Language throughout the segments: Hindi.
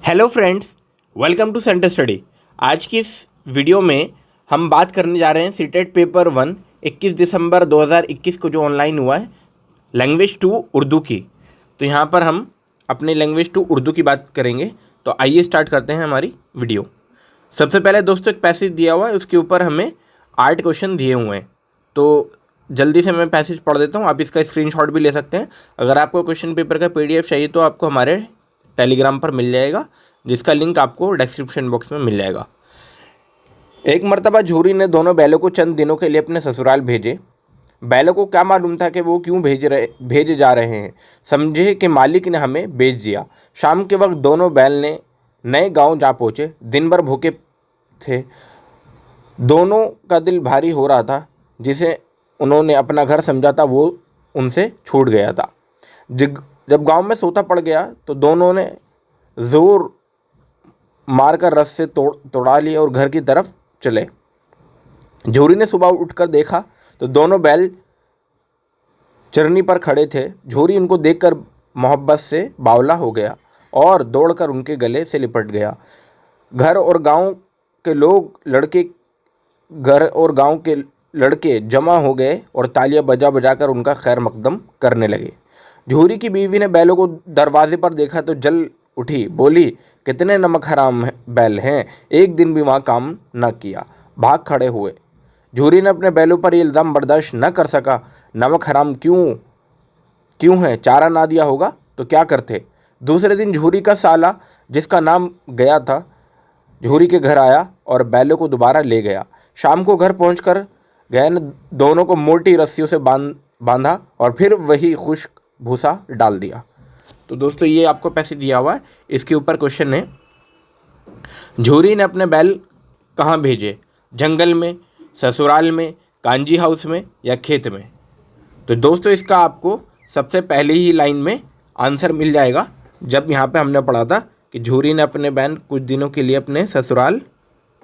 Hello friends, welcome to center study. आज की इस वीडियो में हम बात करने जा रहे हैं सीटेट पेपर 1 21 दिसंबर 2021 को जो ऑनलाइन हुआ है, लैंग्वेज 2 उर्दू की। तो यहाँ पर हम अपने लैंग्वेज 2 उर्दू की बात करेंगे। तो आइए स्टार्ट करते हैं हमारी वीडियो। सबसे पहले दोस्तों एक पैसेज दिया हुआ है, उसके ऊपर हमें 8 क्वेश्चन दिए हुए हैं। तो जल्दी से मैं पैसेज पढ़ देता हूँ, आप इसका स्क्रीनशॉट भी ले सकते हैं। अगर आपको क्वेश्चन पेपर का PDF चाहिए तो आपको हमारे टेलीग्राम पर मिल जाएगा, जिसका लिंक आपको डिस्क्रिप्शन बॉक्स में मिल जाएगा। एक मर्तबा झूरी ने दोनों बैलों को चंद दिनों के लिए अपने ससुराल भेजे। बैलों को क्या मालूम था कि वो क्यों भेजे जा रहे हैं। समझे कि मालिक ने हमें भेज दिया। शाम के वक्त दोनों बैल ने नए गांव जा पहुँचे। दिन भर भूखे थे। दोनों का दिल भारी हो रहा था। जिसे उन्होंने अपना घर समझा था वो उनसे छूट गया था। जब गांव में सोता पड़ गया तो दोनों ने जोर मारकर रस से तोड़ा लिया और घर की तरफ चले। झूरी ने सुबह उठकर देखा तो दोनों बैल चरनी पर खड़े थे। झूरी उनको देखकर मोहब्बत से बावला हो गया और दौड़कर उनके गले से लिपट गया। घर और गांव के लड़के जमा हो गए और तालियां बजा बजाकर उनका खैर मकदम करने लगे। झूरी की बीवी ने बैलों को दरवाजे पर देखा तो जल उठी, बोली, कितने नमक हराम बैल हैं, एक दिन भी वहाँ काम न किया। भाग खड़े हुए। झूरी ने अपने बैलों पर ये इल्ज़ाम बर्दाश्त न कर सका। नमक हराम क्यों है, चारा ना दिया होगा तो क्या करते। दूसरे दिन झूरी का साला, जिसका नाम गया था, झूरी के घर आया और बैलों को दोबारा ले गया। शाम को घर पहुंचकर गया ने दोनों को मोटी रस्सियों से बांधा और फिर वही खुश्क भूसा डाल दिया। तो दोस्तों ये आपको पैसे दिया हुआ है, इसके ऊपर क्वेश्चन है, झूरी ने अपने बैल कहाँ भेजे, जंगल में, ससुराल में, कांजी हाउस में या खेत में। तो दोस्तों इसका आपको सबसे पहले ही लाइन में आंसर मिल जाएगा, जब यहाँ पे हमने पढ़ा था कि झूरी ने अपने बैल कुछ दिनों के लिए अपने ससुराल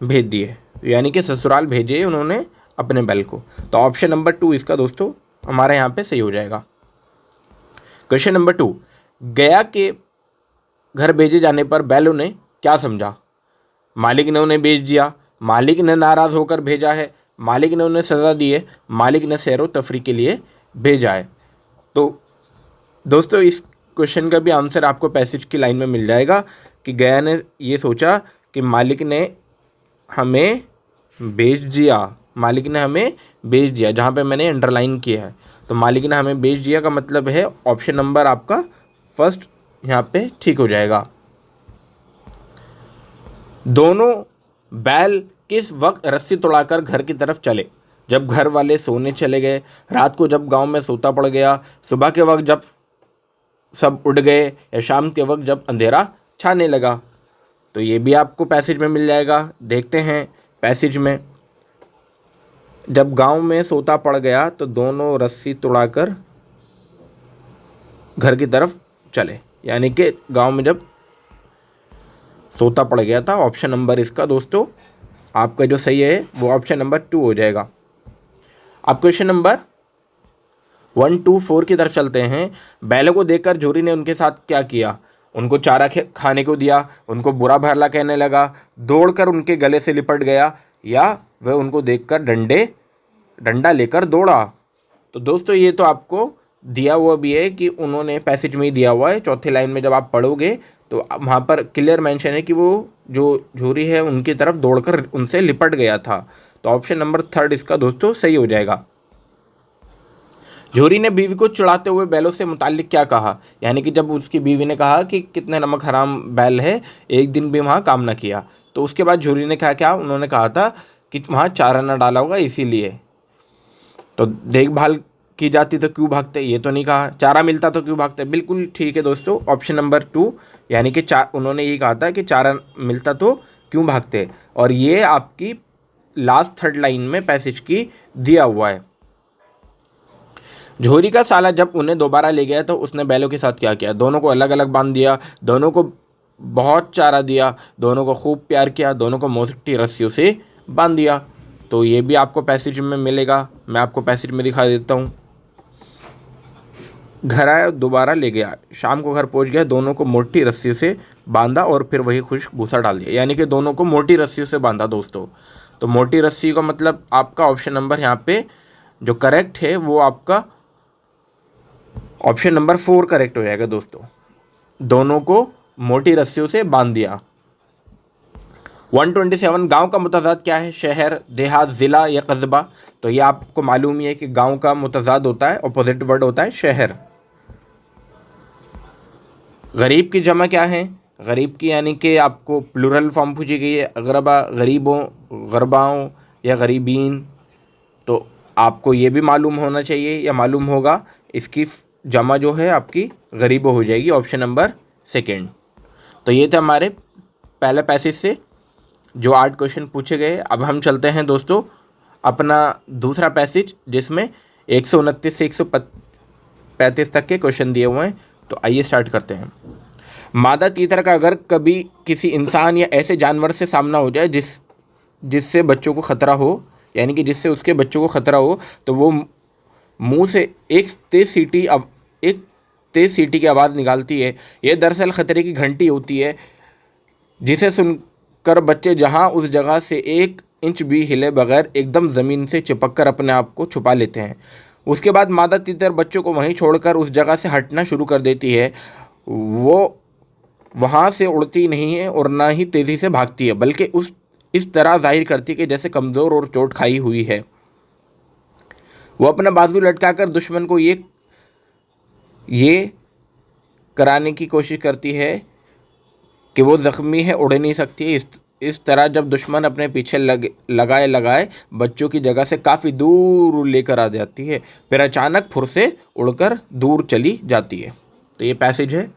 भेज दिए, यानी कि ससुराल भेजे उन्होंने अपने बैल को। तो ऑप्शन नंबर 2 इसका दोस्तों हमारे यहाँ पे सही हो जाएगा। क्वेश्चन नंबर 2, गया के घर भेजे जाने पर बैलों ने क्या समझा। मालिक ने उन्हें भेज दिया, मालिक ने नाराज़ होकर भेजा है, मालिक ने उन्हें सज़ा दी है, मालिक ने सैरो तफरी के लिए भेजा है। तो दोस्तों इस क्वेश्चन का भी आंसर आपको पैसेज की लाइन में मिल जाएगा कि गया ने ये सोचा कि मालिक ने हमें भेज दिया, मालिक ने हमें भेज दिया, जहाँ पे मैंने अंडरलाइन किया है। तो मालिक ने हमें भेज दिया का मतलब है ऑप्शन नंबर आपका फर्स्ट यहाँ पे ठीक हो जाएगा। दोनों बैल किस वक्त रस्सी तोड़ाकर घर की तरफ चले। जब घर वाले सोने चले गए, रात को जब गांव में सोता पड़ गया, सुबह के वक्त जब सब उठ गए, या शाम के वक्त जब अंधेरा छाने लगा। तो ये भी आपको पैसेज में मिल जाएगा। देखते हैं पैसेज में, जब गांव में सोता पड़ गया तो दोनों रस्सी तोड़ाकर घर की तरफ चले, यानी कि गांव में जब सोता पड़ गया था। ऑप्शन नंबर इसका दोस्तों आपका जो सही है वो ऑप्शन नंबर 2 हो जाएगा। अब क्वेश्चन नंबर 1, 2, 4 की तरफ चलते हैं। बैलों को देखकर झूरी ने उनके साथ क्या किया। उनको चारा खाने को दिया, उनको बुरा भला कहने लगा, दौड़कर उनके गले से लिपट गया, या वह उनको देखकर डंडा लेकर दौड़ा। तो दोस्तों ये तो आपको दिया हुआ भी है कि उन्होंने पैसेज में ही दिया हुआ है। चौथी लाइन में जब आप पढ़ोगे तो वहाँ पर क्लियर मेंशन है कि वो जो झूरी है उनकी तरफ दौड़कर उनसे लिपट गया था। तो ऑप्शन नंबर 3 इसका दोस्तों सही हो जाएगा। झूरी ने बीवी को चिढ़ाते हुए बैलों से मुताल्लिक क्या कहा, यानी कि जब उसकी बीवी ने कहा कि कितने नमक हराम बैल है, एक दिन भी वहाँ काम ना किया, तो उसके बाद झूरी ने कहा क्या, उन्होंने कहा था कि वहाँ चारा ना डाला होगा इसीलिए। तो देखभाल की जाती तो क्यों भागते, ये तो नहीं कहा। चारा मिलता तो क्यों भागते, बिल्कुल ठीक है दोस्तों, ऑप्शन नंबर 2, यानी कि उन्होंने ये कहा था कि चारा मिलता तो क्यों भागते। और ये आपकी लास्ट 3rd लाइन में पैसेज की दिया हुआ है। झूरी का साला जब उन्हें दोबारा ले गया तो उसने बैलों के साथ क्या किया। दोनों को अलग अलग बांध दिया, दोनों को बहुत चारा दिया, दोनों को खूब प्यार किया, दोनों को मोटी रस्सियों से बांध दिया। तो ये भी आपको पैसेज में मिलेगा। मैं आपको पैसेज में दिखा देता हूँ। घर आया, दोबारा ले गया, शाम को घर पहुंच गया, दोनों को मोटी रस्सी से बांधा और फिर वही खुश्क भूसा डाल दिया। यानी कि दोनों को मोटी रस्सी से बांधा दोस्तों। तो मोटी रस्सी का मतलब आपका ऑप्शन नंबर यहाँ पे जो करेक्ट है वो आपका ऑप्शन नंबर 4 करेक्ट हो जाएगा दोस्तों। दोनों को मोटी रस्सियों से बांध दिया। 127 गांव का मुतज़ाद क्या है? शहर, देहात, ज़िला या कस्बा। तो ये आपको मालूम ही है कि गांव का मुतज़ाद होता है, अपोजिट वर्ड होता है शहर। गरीब की जमा क्या है? गरीब की यानी कि आपको प्लूरल फॉर्म पूछी गई है, अगरबा, गरीबों, गरबाओं या गरीबीन। तो आपको ये भी मालूम होना चाहिए या मालूम होगा, इसकी जमा जो है आपकी गरीबों हो जाएगी, ऑप्शन नंबर 2। तो ये थे हमारे पहले पैसेज से जो 8 क्वेश्चन पूछे गए। अब हम चलते हैं दोस्तों अपना दूसरा पैसेज जिसमें 129 से 135 तक के क्वेश्चन दिए हुए हैं। तो आइए स्टार्ट करते हैं। मादा तीतर का अगर कभी किसी इंसान या ऐसे जानवर से सामना हो जाए जिससे बच्चों को ख़तरा हो, यानी कि जिससे उसके बच्चों को ख़तरा हो, तो वो मुंह से एक तेज़ सीटी की आवाज़ निकालती है। यह दरअसल ख़तरे की घंटी होती है जिसे सुनकर बच्चे जहां उस जगह से 1 इंच भी हिले बगैर एकदम ज़मीन से चिपक कर अपने आप को छुपा लेते हैं। उसके बाद मादा तीतर बच्चों को वहीं छोड़कर उस जगह से हटना शुरू कर देती है। वो वहाँ से उड़ती नहीं है और ना ही तेज़ी से भागती है, बल्कि इस तरह जाहिर करती है कि जैसे कमज़ोर और चोट खाई हुई है। वो अपना बाजू लटकाकर दुश्मन को ये कराने की कोशिश करती है कि वो ज़ख्मी है, उड़ नहीं सकती है। इस तरह जब दुश्मन अपने पीछे लगाए बच्चों की जगह से काफ़ी दूर लेकर आ जाती है, फिर अचानक फुर से उड़कर दूर चली जाती है। तो ये पैसेज है।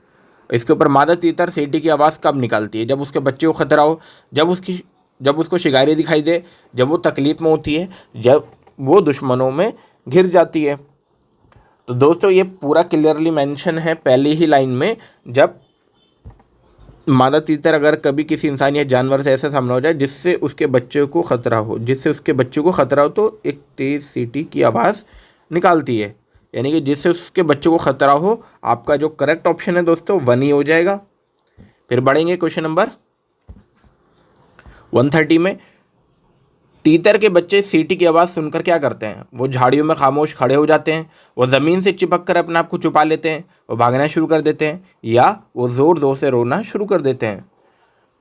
इसके ऊपर मादा तीतर सीटी की आवाज़ कब निकालती है? जब उसके बच्चे को खतरा हो, जब उसको शिकारी दिखाई दे, जब वो तकलीफ़ में होती है, जब वो दुश्मनों में घिर जाती है। तो दोस्तों ये पूरा क्लियरली मेंशन है पहली ही लाइन में। जब मादा तीतर अगर कभी किसी इंसान या जानवर से ऐसा सामना हो जाए जिससे उसके बच्चे को ख़तरा हो, तो एक तेज़ सीटी की आवाज़ निकालती है। यानी कि जिससे उसके बच्चे को ख़तरा हो। आपका जो करेक्ट ऑप्शन है दोस्तों 1 ही हो जाएगा। फिर बढ़ेंगे क्वेश्चन नंबर 130 में। तीतर के बच्चे सीटी की आवाज़ सुनकर क्या करते हैं? वो झाड़ियों में खामोश खड़े हो जाते हैं, वो ज़मीन से चिपक कर अपने आप को छुपा लेते हैं, वो भागना शुरू कर देते हैं, या वो ज़ोर ज़ोर से रोना शुरू कर देते हैं।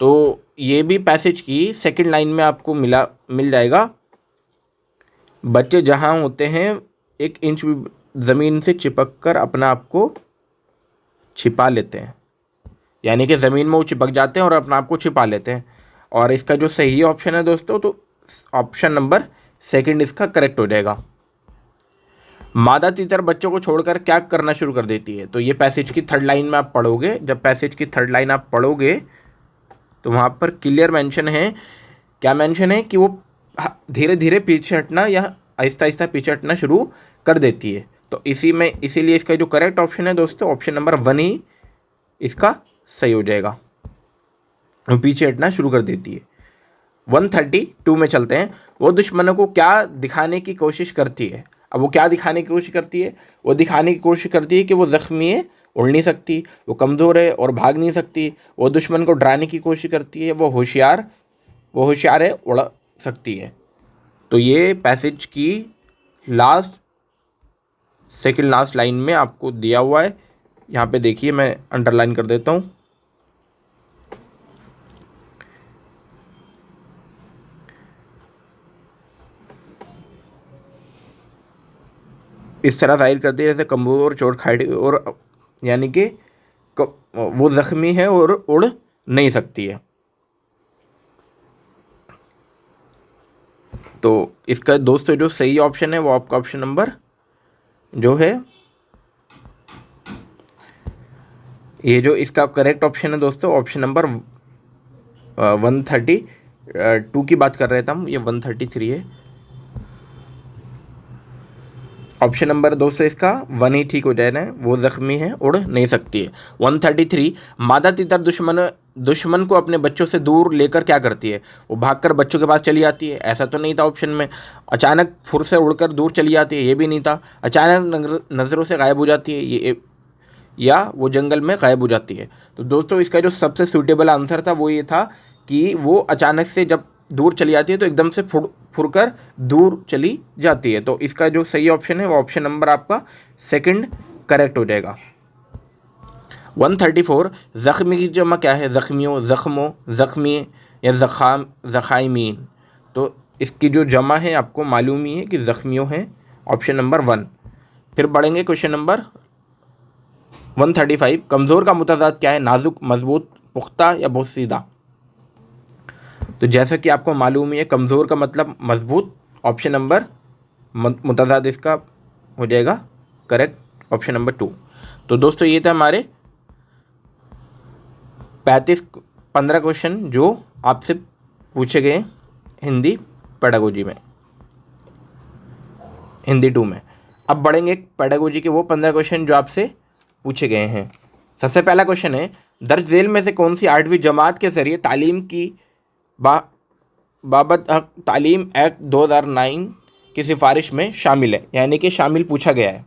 तो ये भी पैसेज की सेकंड लाइन में आपको मिल जाएगा। बच्चे जहाँ होते हैं 1 इंच भी ज़मीन से चिपक कर अपना आप को छिपा लेते हैं, यानी कि ज़मीन में वो चिपक जाते हैं और अपना आप को छिपा लेते हैं। और इसका जो सही ऑप्शन है दोस्तों, तो ऑप्शन नंबर 2 इसका करेक्ट हो जाएगा। मादा तीतर बच्चों को छोड़कर क्या करना शुरू कर देती है? तो ये पैसेज की थर्ड लाइन में आप पढ़ोगे। जब पैसेज की थर्ड लाइन आप पढ़ोगे तो वहाँ पर क्लियर मेंशन है, क्या मेंशन है कि वो धीरे धीरे पीछे हटना या आहिस्ता आहिस्ता पीछे हटना शुरू कर देती है। तो इसीलिए इसका जो करेक्ट ऑप्शन है दोस्तों, ऑप्शन नंबर 1 ही इसका सही हो जाएगा। वो पीछे हटना शुरू कर देती है। 132 में चलते हैं। वो दुश्मनों को क्या दिखाने की कोशिश करती है? अब वो क्या दिखाने की कोशिश करती है? वो दिखाने की कोशिश करती है कि वो ज़ख्मी है, उड़ नहीं सकती, वो कमज़ोर है और भाग नहीं सकती। वो दुश्मन को डराने की कोशिश करती है, वो होशियार है, उड़ सकती है। तो ये पैसेज की सेकंड लास्ट लाइन में आपको दिया हुआ है। यहाँ पे देखिए, मैं अंडरलाइन कर देता हूँ। इस तरह जाहिर करती है जैसे कमज़ोर, चोट खाई, और यानी कि वो ज़ख्मी है और उड़ नहीं सकती है। तो इसका दोस्तों जो सही ऑप्शन है वो आपका ऑप्शन नंबर जो है, ये जो इसका करेक्ट ऑप्शन है दोस्तों, ऑप्शन नंबर 132 की बात कर रहे थे हम, ये 133 है। ऑप्शन नंबर दोस्तों इसका 1 ही ठीक हो जाएगा, वो जख्मी है, उड़ नहीं सकती है। 133, मादा तितर दुश्मन को अपने बच्चों से दूर लेकर क्या करती है? वो भागकर बच्चों के पास चली आती है, ऐसा तो नहीं था ऑप्शन में। अचानक फुर से उड़कर दूर चली जाती है, ये भी नहीं था। अचानक नज़रों से गायब हो जाती है, ये या वो जंगल में गायब हो जाती है। तो दोस्तों इसका जो सबसे सूटेबल आंसर था वो ये था कि वो अचानक से जब दूर चली जाती है तो एकदम से फुरकर दूर चली जाती है। तो इसका जो सही ऑप्शन है वो ऑप्शन नंबर आपका सेकंड करेक्ट हो जाएगा। 134, ज़ख्मी की जमा क्या है? ज़ख्मियों, ज़ख्मों, ज़ख्मी या ज़खाइमीन। तो इसकी जो जमा है आपको मालूम ही है कि ज़ख्मियों है, ऑप्शन नंबर 1। फिर बढ़ेंगे क्वेश्चन नंबर 135, कमज़ोर का मुतज़ाद क्या है? नाजुक, मजबूत, पुख्ता या बहुत सीधा। तो जैसा कि आपको मालूम ही है कमज़ोर का मतलब मजबूत, ऑप्शन नंबर मुतज़ाद इसका हो जाएगा करेक्ट, ऑप्शन नंबर 2। तो दोस्तों ये थे हमारे 15 क्वेश्चन जो आपसे पूछे गए हिंदी पेडागोजी में, हिंदी 2 में। अब बढ़ेंगे पेडागोजी के वो 15 क्वेश्चन जो आपसे पूछे गए हैं। सबसे पहला क्वेश्चन है, दर्ज झेल में से कौन सी 8वीं जमात के जरिए तालीम की बाबत हक तालीम एक्ट 2009 की सिफारिश में शामिल है? यानी कि शामिल पूछा गया है।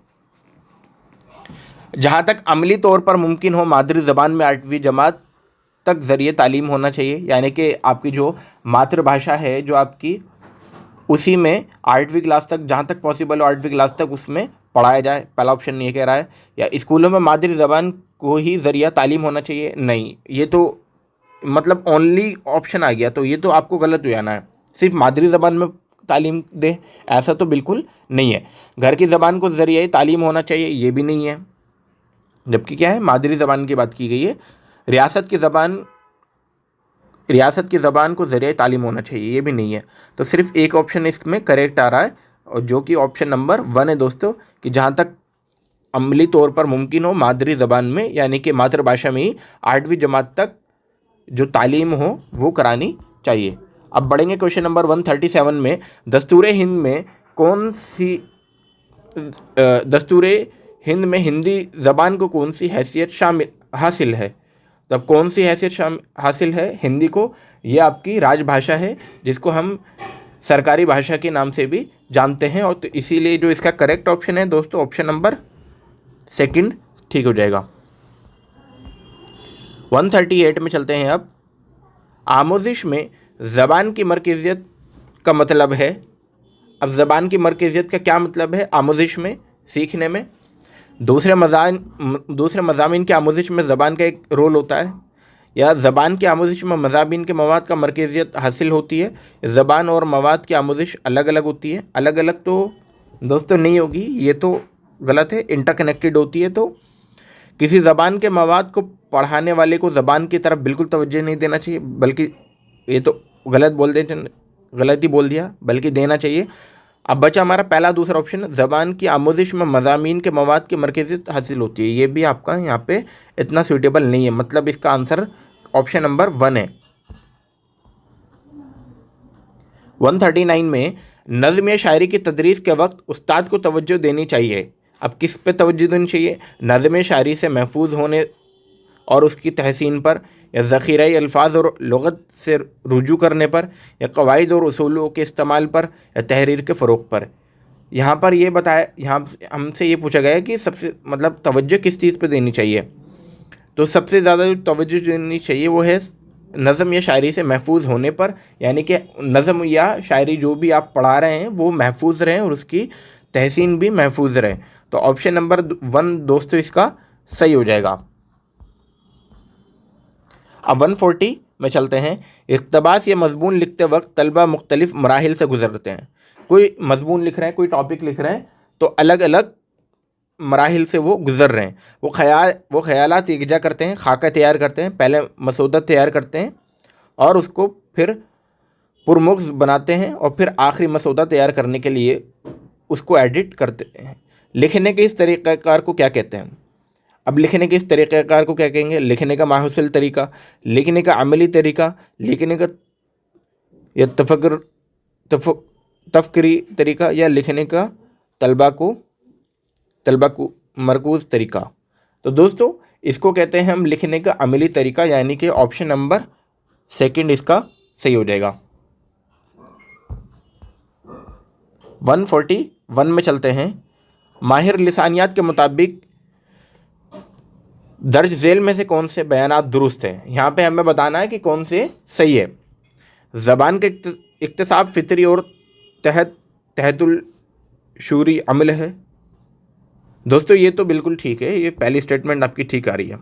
जहाँ तक अमली तौर पर मुमकिन हो मादरी ज़बान में 8वीं जमात तक ज़रिए तालीम होना चाहिए, यानी कि आपकी जो मातृभाषा है जो आपकी, उसी में 8वीं क्लास तक, जहाँ तक पॉसिबल हो 8वीं क्लास तक उसमें पढ़ाया जाए। पहला ऑप्शन ये कह रहा है। या स्कूलों में मादरी ज़बान को ही ज़रिया तालीम होना चाहिए? नहीं, ये तो मतलब ओनली ऑप्शन आ गया, तो ये तो आपको गलत हो जाना है। सिर्फ मादरी ज़बान में तालीम दे ऐसा तो बिल्कुल नहीं है। घर की ज़बान को ज़रिए तालीम होना चाहिए, ये भी नहीं है। जबकि क्या है, मादरी ज़बान की बात की गई है। रियासत की ज़बान को ज़रिए तालीम होना चाहिए, ये भी नहीं है। तो सिर्फ एक ऑप्शन इसमें करेक्ट आ रहा है, और जो कि ऑप्शन नंबर 1 है दोस्तों, कि जहाँ तक अमली तौर पर मुमकिन हो मादरी ज़बान में, यानी कि मातृभाषा में ही 8वीं जमात तक जो तालीम हो वो करानी चाहिए। अब बढ़ेंगे क्वेश्चन नंबर 137 में, दस्तूर हिंद में हिंदी ज़बान को कौन सी हैसियत हासिल है? तब कौन सी हैसियत हासिल है हिंदी को? ये आपकी राजभाषा है, जिसको हम सरकारी भाषा के नाम से भी जानते हैं। और तो इसीलिए जो इसका करेक्ट ऑप्शन है दोस्तों, ऑप्शन नंबर सेकंड ठीक हो जाएगा। 138 में चलते हैं। अब आमोजिश में ज़बान की मरकज़ियत का मतलब है। अब ज़बान की मरकज़ियत का क्या मतलब है आमोजिश में, सीखने में? दूसरे मज़ामीन के आमोजिश में ज़बान का एक रोल होता है, या ज़बान की आमोजिश में मज़ामीन के मवाद का मरकज़ियत हासिल होती है। ज़बान और मवाद की आमोजिश अलग अलग होती है। अलग अलग तो दोस्तों नहीं होगी, ये तो गलत है, इंटरकनेक्टेड होती है। तो किसी ज़बान के मवाद को पढ़ाने वाले को ज़बान की तरफ बिल्कुल तवज्जो नहीं देना चाहिए, बल्कि ये तो गलत ही बोल दिया, बल्कि देना चाहिए। अब बचा हमारा पहला दूसरा ऑप्शन, ज़बान की आमोजिश में मज़ामीन के मवाद की मरकज़ियत हासिल होती है। ये भी आपका यहाँ पे इतना सूटेबल नहीं है, मतलब इसका आंसर ऑप्शन नंबर 1 है। 139 में नज़्म या शायरी की तदरीस के वक्त उस्ताद को तवज्जो देनी चाहिए। अब किस पे तवज्जो देनी चाहिए? नज़्म शायरी से महफूज होने और उसकी तहसीन पर, या ज़ख़ीरा अल्फाज और लुग़त से रुजू करने पर, या क़वाइद और उसूलों के इस्तेमाल पर, या तहरीर के फ़रोग़ पर। यहाँ पर ये बताया, यहाँ हमसे ये पूछा गया है कि सबसे मतलब तवज्जो किस चीज़ पे देनी चाहिए। तो सबसे ज़्यादा जो तवज्जो देनी चाहिए वो है नज़म या शायरी से महफूज होने पर, यानी कि नज़म या शायरी जो भी आप पढ़ा रहे हैं वो महफूज रहें और उसकी तहसीन भी महफूज रहे। तो ऑप्शन नंबर 1 दोस्तों इसका सही हो जाएगा। अब 140 में चलते हैं। इक़्तिबास या मज़मून लिखते वक्त तलबा मुख्तलिफ मराहिल से गुज़रते हैं। कोई मज़मून लिख रहे हैं, कोई टॉपिक लिख रहे हैं, तो अलग अलग मराहिल से वो गुज़र रहे हैं। वो ख़यालात इकजा करते हैं, खाका तैयार करते हैं, पहले मसूदा तैयार करते हैं और उसको फिर पुरमुग्ज़ बनाते हैं, और फिर आखिरी मसूदा तैयार करने के लिए उसको एडिट करते हैं। लिखने के इस तरीक़ाकार को क्या कहते हैं? अब लिखने के इस तरीक़ाकार को क्या कहेंगे? लिखने का माहुसल तरीका, लिखने का अमली तरीका, लिखने का या तफ़क्री तरीका, या लिखने का तलबा को तलबा को मरकूज़ तरीका। तो दोस्तों इसको कहते हैं हम लिखने का अमली तरीका, यानी कि ऑप्शन नंबर सेकंड इसका सही हो जाएगा। 141 में चलते हैं। माहिर लिसानियात के मुताबिक दर्ज झेल में से कौन से बयानात दुरुस्त हैं। यहाँ पे हमें बताना है कि कौन से सही है। ज़बान के इक्तिसाब फितरी और तहतुल शूरी अमल है। दोस्तों ये तो बिल्कुल ठीक है, ये पहली स्टेटमेंट आपकी ठीक आ रही है।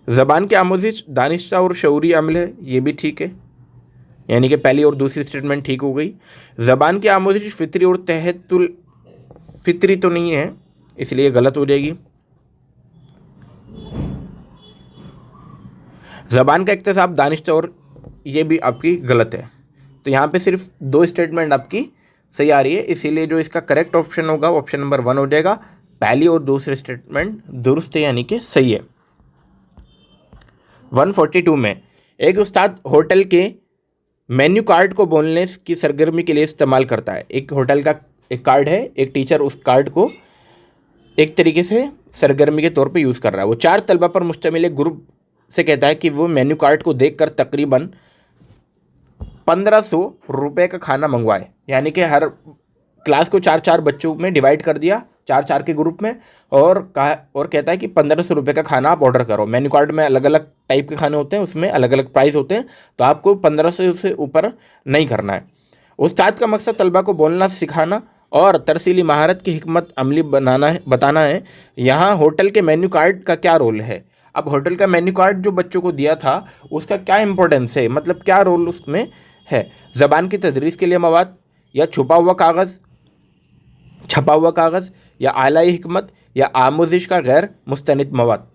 ज़बान की आमोजिश दानिशा और शऊरी अमल है, ये भी ठीक है, यानी कि पहली और दूसरी स्टेटमेंट ठीक हो गई। ज़बान की आमोजिश फितरी और तहतुल फितरी तो नहीं है, इसलिए गलत हो जाएगी। ज़बान का इक्तिसाब दानिशा और ये भी आपकी गलत है। तो यहाँ पे सिर्फ 2 स्टेटमेंट आपकी सही आ रही है, इसीलिए जो इसका करेक्ट ऑप्शन होगा ऑप्शन नंबर 1 हो जाएगा। पहली और दूसरी स्टेटमेंट दुरुस्त है, यानी कि सही है। 142 में एक उस्ताद होटल के मेन्यू कार्ड को बोलने की सरगर्मी के लिए इस्तेमाल करता है। एक होटल का एक कार्ड है, एक टीचर उस कार्ड को एक तरीके से सरगर्मी के तौर पे यूज़ कर रहा है। वो 4 तलबा पर मुश्तमिल एक ग्रुप से कहता है कि वो मेन्यू कार्ड को देखकर तकरीबन 1500 रुपये का खाना मंगवाए, यानी कि हर क्लास को 4-4 बच्चों में डिवाइड कर दिया, 4-4 के ग्रुप में, और कहता है कि 1500 रुपये का खाना आप ऑर्डर करो। मेन्यू कार्ड में अलग अलग टाइप के खाने होते हैं, उसमें अलग अलग प्राइस होते हैं, तो आपको 1500 से ऊपर नहीं करना है। उस्ताद का मकसद तलबा को बोलना सिखाना और तरसीली महारत की हिकमत अमली बताना है। यहाँ होटल के मेन्यू कार्ड का क्या रोल है। अब होटल का मेन्यू कार्ड जो बच्चों को दिया था उसका क्या इंपॉर्टेंस है, मतलब क्या रोल उसमें है। ज़बान की तदरीस के लिए मवाद, या छपा हुआ कागज़, या आलाई हिकमत, या आमोजिश का गैर मुस्तनिद मवाद।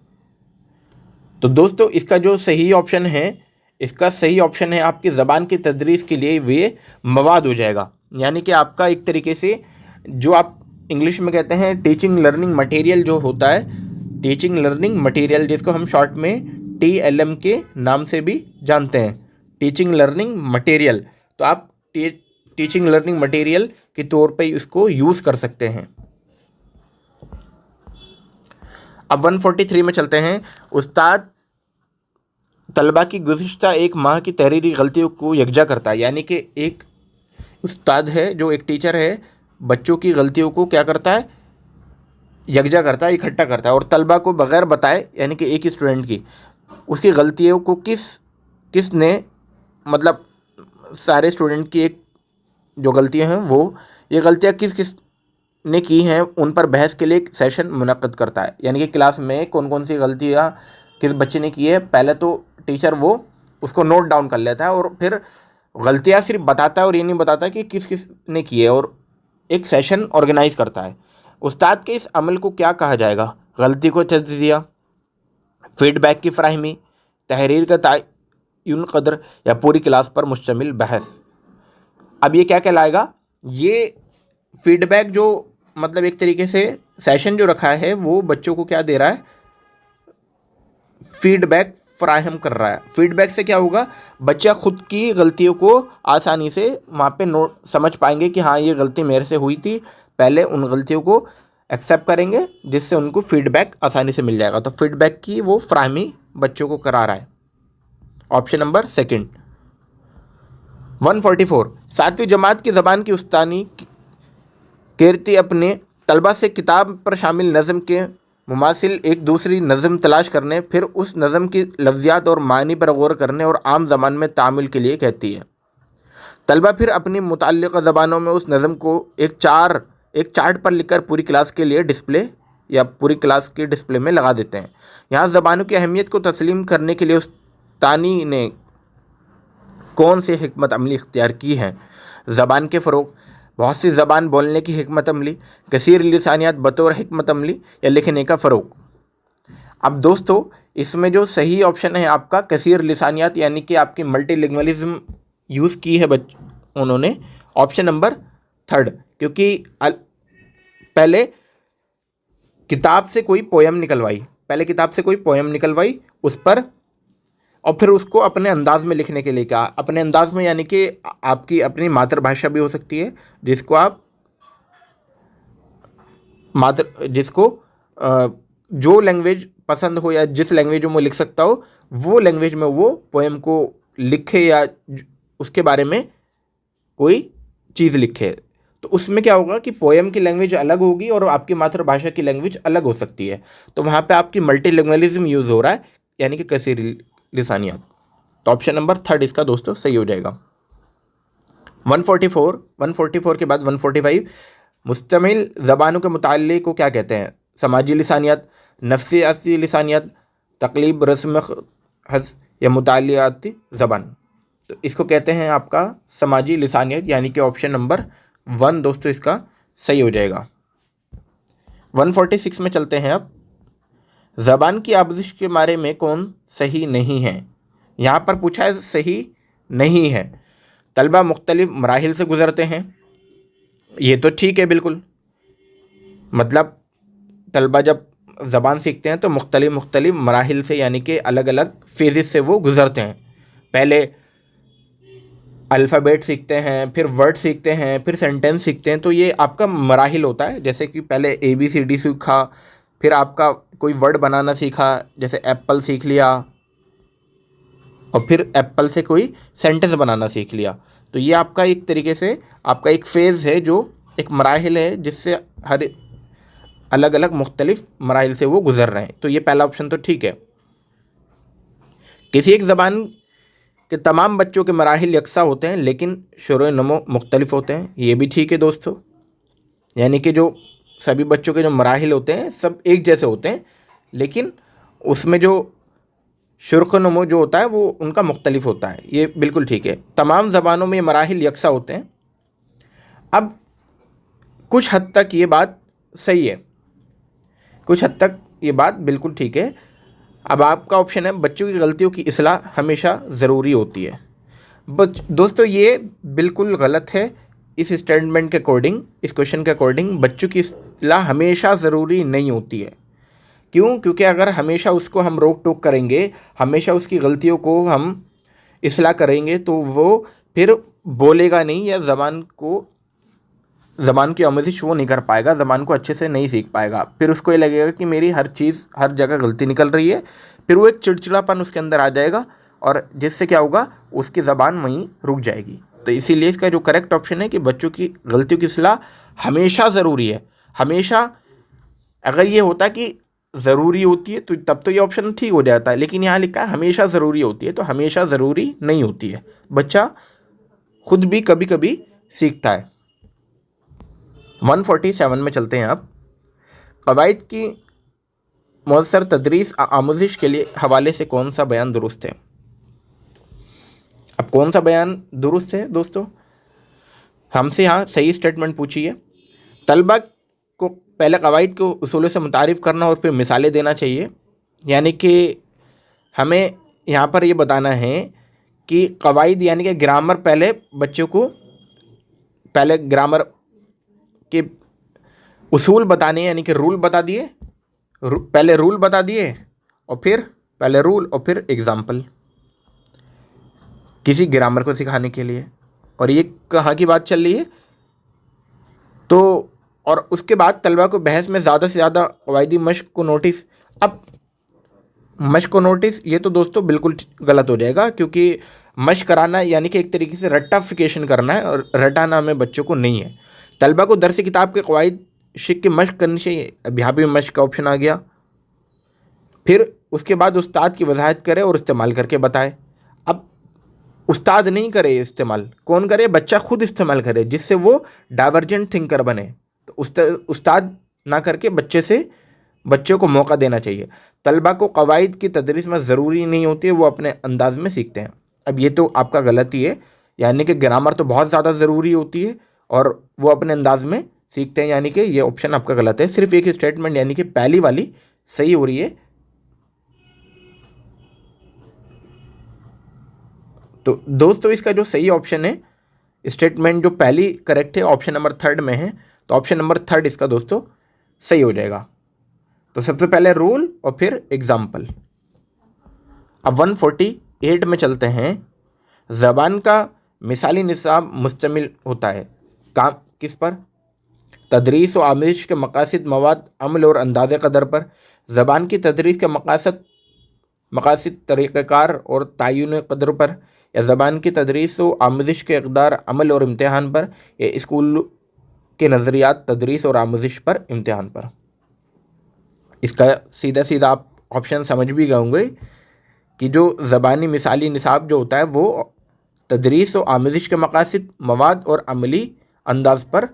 तो दोस्तों इसका जो सही ऑप्शन है, इसका सही ऑप्शन है आपकी ज़बान की तदरीस के लिए वे मवाद हो जाएगा, यानी कि आपका एक तरीके से जो आप इंग्लिश में कहते हैं टीचिंग लर्निंग मटेरियल जो होता है, टीचिंग लर्निंग मटेरियल जिसको हम शॉर्ट में TLM के नाम से भी जानते हैं, टीचिंग लर्निंग मटेरियल। तो आप टीचिंग लर्निंग मटेरियल के तौर पे इसको यूज़ कर सकते हैं। अब 143 में चलते हैं। उस्ताद तलबा की गुज़िश्ता एक माह की तहरीरी गलतियों को यकजा करता है, यानी कि एक उस्ताद है जो एक टीचर है, बच्चों की गलतियों को क्या करता है, यकजा करता है, इकट्ठा करता है, और तलबा को बग़ैर बताए, यानी कि एक ही स्टूडेंट की उसकी गलतियों को किसने मतलब सारे स्टूडेंट की एक जो गलतियां हैं वो ये गलतियां किस ने की हैं उन पर बहस के लिए एक सेशन मुनक्कद करता है, यानी कि क्लास में कौन कौन सी गलतियां किस बच्चे ने की है, पहले तो टीचर वो उसको नोट डाउन कर लेता है और फिर गलतियां सिर्फ बताता है और ये नहीं बताता कि किस किस ने की है, और एक सेशन ऑर्गेनाइज करता है। उस्ताद के इस अमल को क्या कहा जाएगा। गलती को तजज़िया, फीडबैक की फ़राहमी, तहरीर का तयन कदर, या पूरी क्लास पर मुश्तमिल बहस। अब ये क्या कहलाएगा, ये फीडबैक जो मतलब एक तरीके से सेशन जो रखा है वो बच्चों को क्या दे रहा है, फीडबैक फराहम कर रहा है। फीडबैक से क्या होगा, बच्चा खुद की गलतियों को आसानी से वहाँ पे नोट समझ पाएंगे कि हाँ ये गलती मेरे से हुई थी, पहले उन गलतियों को एक्सेप्ट करेंगे जिससे उनको फीडबैक आसानी से मिल जाएगा। तो फीडबैक की वो फराहमी बच्चों को करा रहा है, ऑप्शन नंबर सेकंड। 144 सातवीं जमात की ज़बान की उस्तानी कीर्ति अपने तलबा से किताब पर शामिल नज़म के मुमासिल एक दूसरी नज़म तलाश करने, फिर उस नज़म की लफ्ज़ियात और मानी पर गौर करने और आम ज़बान में तामुल के लिए कहती है। तलबा फिर अपनी मुतल्लिक़ा ज़बानों में उस नज़म को एक चार्ट पर लिखकर पूरी क्लास के लिए डिस्प्ले या पूरी क्लास के डिस्प्ले में लगा देते हैं। यहाँ ज़बानों की अहमियत को तस्लीम करने के लिए उस्तानी ने कौन सी हिकमत अमली इख्तियार की है। ज़बान के फ़रोग़, बहुत सी ज़बान बोलने की हिकमत अमली, कसीर लिसानियात बतौर हिकमत अमली, या लिखने का फ़रोग़। अब दोस्तों इसमें जो सही ऑप्शन है आपका कसीर लिसानियात, यानी कि आपकी मल्टीलिंगुअलिज्म यूज़ की है उन्होंने, ऑप्शन नंबर 3, क्योंकि पहले किताब से कोई पोयम निकलवाई, उस पर और फिर उसको अपने अंदाज में लिखने के लिए कहा। अपने अंदाज में यानी कि आपकी अपनी मातृभाषा भी हो सकती है जिसको आप मात्र जिसको जो लैंग्वेज पसंद हो या जिस लैंग्वेज में वो लिख सकता हो वो लैंग्वेज में वो पोएम को लिखे या उसके बारे में कोई चीज़ लिखे। तो उसमें क्या होगा कि पोएम की लैंग्वेज अलग होगी और आपकी मातृभाषा की लैंग्वेज अलग हो सकती है। तो वहाँ पे आपकी मल्टीलिंगुअलिज्म यूज़ हो रहा है, यानी कि कसीर लिसानियत। तो ऑप्शन नंबर 3 इसका दोस्तों सही हो जाएगा। 144 के बाद 145, मुस्तमिल ज़बानों के मुताल्लिक़ को क्या कहते हैं? समाजी लिसानियत, नफ्सियाती लिसानियत, तकलीब रस्म हस या मुतालियाती ज़बान। तो इसको कहते हैं आपका समाजी लिसानियत, यानी कि ऑप्शन नंबर 1 दोस्तों इसका सही हो जाएगा। 146 में चलते हैं अब। ज़बान की आबजिश के बारे में कौन सही नहीं है? यहाँ पर पूछा है सही नहीं है। तलबा मुख्तलिफ मराहिल से गुज़रते हैं, ये तो ठीक है बिल्कुल। मतलब तलबा जब ज़बान सीखते हैं तो मुख्तलिफ मराहिल से, यानी कि अलग अलग फेजेस से वो गुज़रते हैं। पहले अल्फ़ाबेट सीखते हैं, फिर वर्ड सीखते हैं, फिर सेंटेंस सीखते हैं। तो ये आपका मराहिल होता है। जैसे कि पहले ABCD सीखा, फिर आपका कोई वर्ड बनाना सीखा, जैसे एप्पल सीख लिया, और फिर एप्पल से कोई सेंटेंस बनाना सीख लिया। तो ये आपका एक तरीके से आपका एक फ़ेज़ है, जो एक मराहिल है, जिससे हर अलग अलग मुख्तलिफ मराहिल से वो गुज़र रहे हैं। तो ये पहला ऑप्शन तो ठीक है। किसी एक ज़बान के तमाम बच्चों के मराहिल यकसा होते हैं, लेकिन शुरू नमो मुख्तलिफ होते हैं, ये भी ठीक है दोस्तों। यानी कि जो सभी बच्चों के जो मराहिल होते हैं सब एक जैसे होते हैं, लेकिन उसमें जो शुरू नमो जो होता है वो उनका मुख्तलिफ होता है, ये बिल्कुल ठीक है। तमाम ज़बानों में मराहिल यकसा होते हैं। अब कुछ हद तक ये बात सही है, कुछ हद तक ये बात बिल्कुल ठीक है। अब आपका ऑप्शन है बच्चों की गलतियों की इस्लाह हमेशा ज़रूरी होती है। दोस्तों ये बिल्कुल गलत है। इस स्टेटमेंट के अकॉर्डिंग, इस क्वेश्चन के अकॉर्डिंग बच्चों की इस्लाह हमेशा ज़रूरी नहीं होती है। क्यों? क्योंकि अगर हमेशा उसको हम रोक टोक करेंगे, हमेशा उसकी गलतियों को हम इस्लाह करेंगे, तो वो फिर बोलेगा नहीं, या ज़बान की आमोजिश वो नहीं कर पाएगा, ज़बान को अच्छे से नहीं सीख पाएगा। फिर उसको ये लगेगा कि मेरी हर चीज़ हर जगह गलती निकल रही है। फिर वो एक चिड़चिड़ापन उसके अंदर आ जाएगा, और जिससे क्या होगा, उसकी ज़बान वहीं रुक जाएगी। तो इसीलिए इसका जो करेक्ट ऑप्शन है कि बच्चों की गलतियों की इस्लाह हमेशा ज़रूरी है। हमेशा, अगर ये होता कि ज़रूरी होती है तो तब तो ये ऑप्शन ठीक हो जाता है, लेकिन यहाँ लिखा है हमेशा ज़रूरी होती है, तो हमेशा ज़रूरी नहीं होती है। बच्चा खुद भी कभी कभी सीखता है। 147 में चलते हैं आप। कवायद की मौसर तदरीस आमोजिश के लिए हवाले से कौन सा बयान दुरुस्त है? अब कौन सा बयान दुरुस्त है दोस्तों? हमसे यहाँ सही स्टेटमेंट पूछी है। तलबा को पहले कवायद को उसूलों से मुतारिफ़ करना और फिर मिसालें देना चाहिए। यानी कि हमें यहाँ पर ये बताना है कि कवायद यानी कि ग्रामर, पहले बच्चों को पहले ग्रामर के उसूल बताने, यानी कि रूल बता दिए, पहले रूल बता दिए, और फिर पहले रूल और फिर एग्जाम्पल किसी ग्रामर को सिखाने के लिए। और ये कहाँ की बात चल रही है? तो और उसके बाद तलबा को बहस में ज़्यादा से ज़्यादा कवायदी मश्क को नोटिस। अब मश्क को नोटिस ये तो दोस्तों बिल्कुल गलत हो जाएगा, क्योंकि मश्क कराना यानी कि एक तरीके से रट्टाफिकेशन करना है, और रटाना हमें बच्चों को नहीं है। तलबा को दरस किताब के कवायद शिक की मश्क करनी चाहिए। अब यहाँ भी मश्क का ऑप्शन आ गया। फिर उसके बाद उस्ताद की वजाहत करे और इस्तेमाल करके बताए। अब उस्ताद नहीं करे इस्तेमाल, कौन करे? बच्चा खुद इस्तेमाल करे, जिससे वो डाइवर्जेंट थिंकर बने। तो उस्ताद ना करके बच्चे को मौका देना चाहिए। तलबा को कवायद की तदरीस में ज़रूरी नहीं होती है, वो अपने अंदाज में सीखते हैं। अब ये तो आपका गलत ही है, यानी कि ग्रामर तो बहुत ज़्यादा ज़रूरी होती है और वो अपने अंदाज में सीखते हैं, यानी कि ये ऑप्शन आपका गलत है। सिर्फ एक स्टेटमेंट यानी कि पहली वाली सही हो रही है। तो दोस्तों इसका जो सही ऑप्शन है, स्टेटमेंट जो पहली करेक्ट है, ऑप्शन नंबर 3 में है। तो ऑप्शन नंबर 3 इसका दोस्तों सही हो जाएगा। तो सबसे पहले रूल और फिर एग्जाम्पल। अब 148 में चलते हैं। ज़बान का मिसाली निसाब मुश्तमिल होता है काम किस पर? तदरीस व आमिश के मकासद मवाद अमल और अंदाज़ क़दर पर। ज़बान की तदरीस के मकासद तरीक़ाकार और तयन क़दर पर, या ज़बान की तदरीस व आमोज़िश के इक़दार अमल और इम्तिहान पर, या स्कूल के नज़रियात तदरीस और आमोज़िश पर इम्तिहान पर। इसका सीधा सीधा आप ऑप्शन समझ भी गए होंगे कि जो ज़बानी मिसाली निसाब जो होता है वो तदरीस और आमोज़िश के मकासद मवाद और अमली अंदाज पर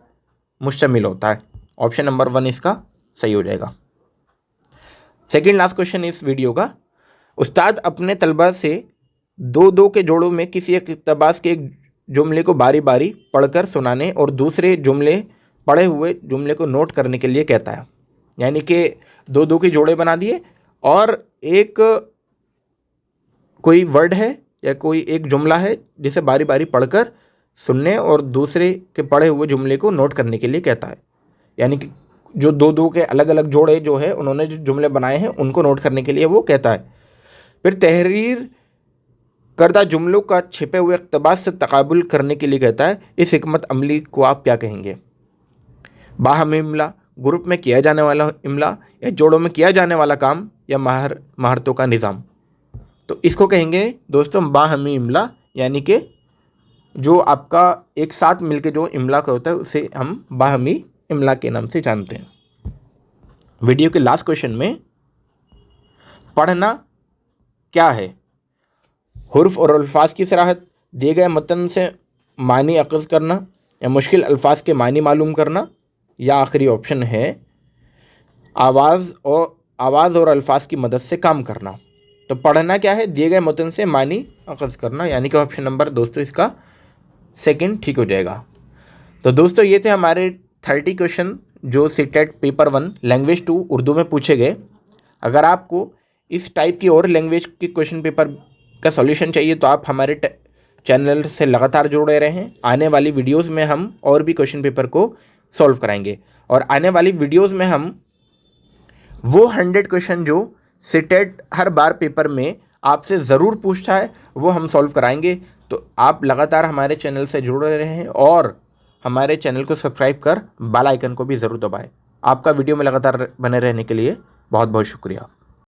मुश्तमिल होता है। ऑप्शन नंबर 1 इसका सही हो जाएगा। सेकंड लास्ट क्वेश्चन इस वीडियो का, उस्ताद अपने तलबा से दो दो के जोड़ों में किसी एक इक़्तिबास के एक जुमले को बारी बारी पढ़कर सुनाने और दूसरे जुमले पढ़े हुए जुमले को नोट करने के लिए कहता है। यानी कि दो दो के जोड़े बना दिए और एक कोई वर्ड है या कोई एक जुमला है जिसे बारी बारी पढ़कर सुनने और दूसरे के पढ़े हुए जुमले को नोट करने के लिए कहता है। यानी कि जो दो दो के अलग अलग जोड़े जो है उन्होंने जो जुमले बनाए हैं उनको नोट करने के लिए वो कहता है। फिर तहरीर करदा जुमलों का छिपे हुए इक़्तिबास से तक़ाबुल करने के लिए कहता है। इस हिकमत अमली को आप क्या कहेंगे? बाहमी इमला, ग्रुप में किया जाने वाला इमला, या जोड़ों में किया जाने वाला काम, या महारतों का निज़ाम। तो इसको कहेंगे दोस्तों बाहमी इमला, यानी कि जो आपका एक साथ मिलके जो इमला का होता है उसे हम बाहमी इमला के नाम से जानते हैं। वीडियो के लास्ट क्वेश्चन में, पढ़ना क्या है? हुर्फ और अल्फाज की सराहत, दिए गए मतन से मानी अख़ज़ करना, या मुश्किल अल्फाज के मानी मालूम करना, या आखिरी ऑप्शन है आवाज़ और अल्फाज की मदद से काम करना। तो पढ़ना क्या है? दिए गए मतन से मानी अख़ज़ करना, यानी कि ऑप्शन नंबर दोस्तों इसका सेकंड ठीक हो जाएगा। तो दोस्तों ये थे हमारे 30 क्वेश्चन जो सीटेट पेपर 1 लैंग्वेज 2 उर्दू में पूछे गए। अगर आपको इस टाइप की और लैंग्वेज के क्वेश्चन पेपर का सॉल्यूशन चाहिए तो आप हमारे चैनल से लगातार जुड़े रहें। आने वाली वीडियोस में हम और भी क्वेश्चन पेपर को सॉल्व कराएंगे और आने वाली वीडियोस में हम वो 100 क्वेश्चन जो सीटेट हर बार पेपर में आपसे ज़रूर पूछता है वो हम सॉल्व कराएंगे। तो आप लगातार हमारे चैनल से जुड़े रहें और हमारे चैनल को सब्सक्राइब कर बेल आइकन को भी ज़रूर दबाएं। आपका वीडियो में लगातार बने रहने के लिए बहुत बहुत शुक्रिया।